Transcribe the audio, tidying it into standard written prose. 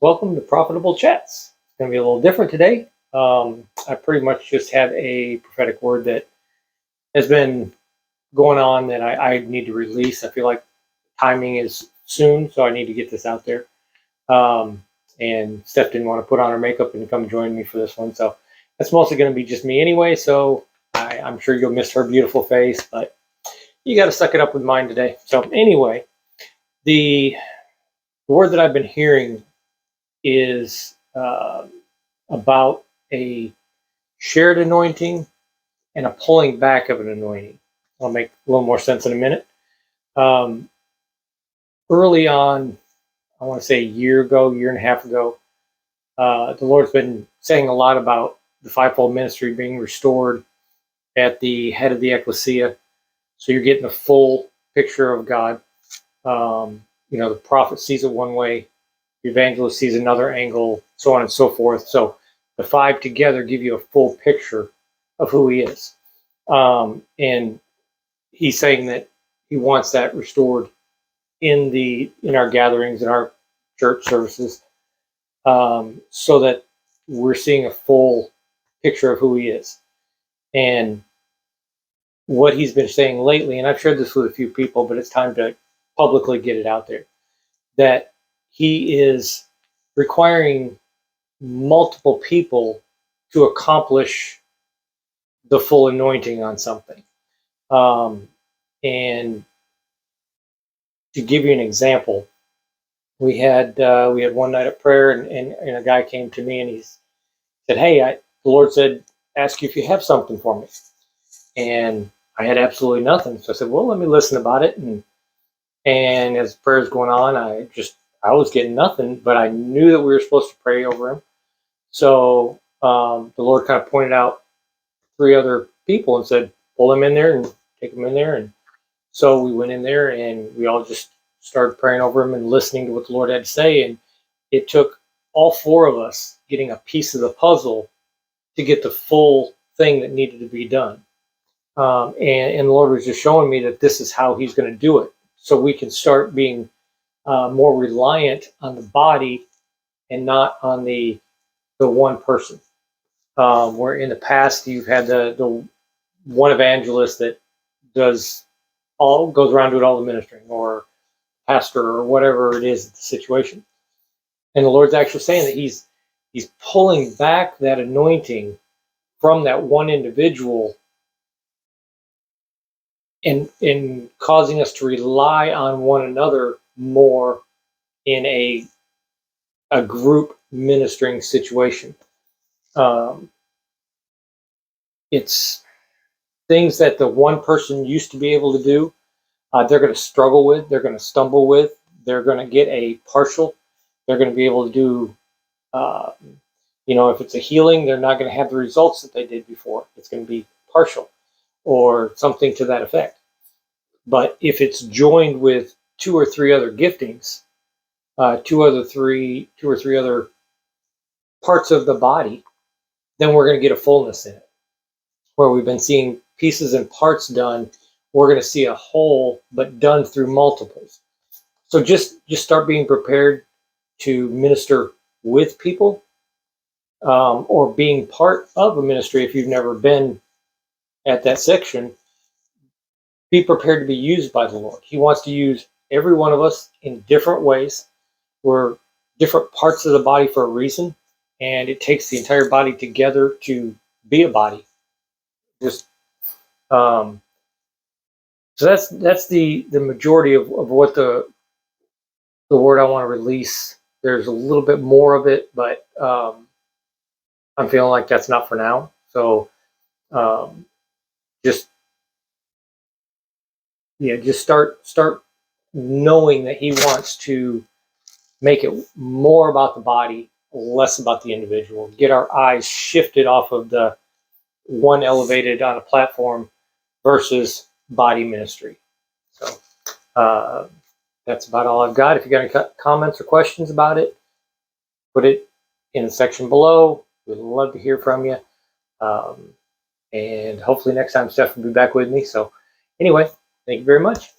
Welcome to Profitable Chats. It's going to be a little different today. I pretty much just have a prophetic word that has been going on that I need to release. I feel like timing is soon, so I need to get this out there. And Steph didn't want to put on her makeup and come join me for this one, so that's mostly going to be just me anyway. So I'm sure you'll miss her beautiful face, but you got to suck it up with mine today. So anyway, the word that I've been hearing is about a shared anointing and a pulling back of an anointing. I'll make a little more sense in a minute. Early on, I want to say a year and a half ago, the Lord's been saying a lot about the fivefold ministry being restored at the head of the ecclesia. So you're getting a full picture of God. The prophet sees it one way, the evangelist sees another angle, so on and so forth. So the five together give you a full picture of who he is. And he's saying that he wants that restored in our gatherings, in our church services, so that we're seeing a full picture of who he is. And what he's been saying lately, and I've shared this with a few people, but it's time to publicly get it out there, that he is requiring multiple people to accomplish the full anointing on something. And to give you an example, we had one night of prayer, and a guy came to me and he said, "Hey, the Lord said, ask you if you have something for me." And I had absolutely nothing. So I said, "Well, let me listen about it." And as prayer's going on, I was getting nothing, but I knew that we were supposed to pray over him. So the Lord kind of pointed out three other people and said, "Pull them in there and take them in there." And so we went in there and we all just started praying over him and listening to what the Lord had to say. And it took all four of us getting a piece of the puzzle to get the full thing that needed to be done. And the Lord was just showing me that this is how he's going to do it. So we can start being more reliant on the body and not on the one person. Where in the past you've had the one evangelist that goes around doing all the ministering, or pastor, or whatever it is, the situation. And the Lord's actually saying that he's pulling back that anointing from that one individual and causing us to rely on one another more in a group ministering situation. It's things that the one person used to be able to do. They're going to struggle with, they're going to stumble with, they're going to get a partial. They're going to be able to do, if it's a healing, they're not going to have the results that they did before. It's going to be partial or something to that effect. But if it's joined with two or three other giftings, two or three other parts of the body, then we're going to get a fullness in it. Where we've been seeing pieces and parts done, we're going to see a whole, but done through multiples. So just start being prepared to minister with people, or being part of a ministry. If you've never been at that section, be prepared to be used by the Lord. He wants to use every one of us in different ways. We're different parts of the body for a reason, and it takes the entire body together to be a body. So that's the majority of what the word I want to release. There's a little bit more of it, but I'm feeling like that's not for now. So just start knowing that he wants to make it more about the body, less about the individual. Get our eyes shifted off of the one elevated on a platform versus body ministry. So that's about all I've got. If you got any comments or questions about it, put it in the section below. We'd love to hear from you. And hopefully next time Steph will be back with me. So anyway, thank you very much.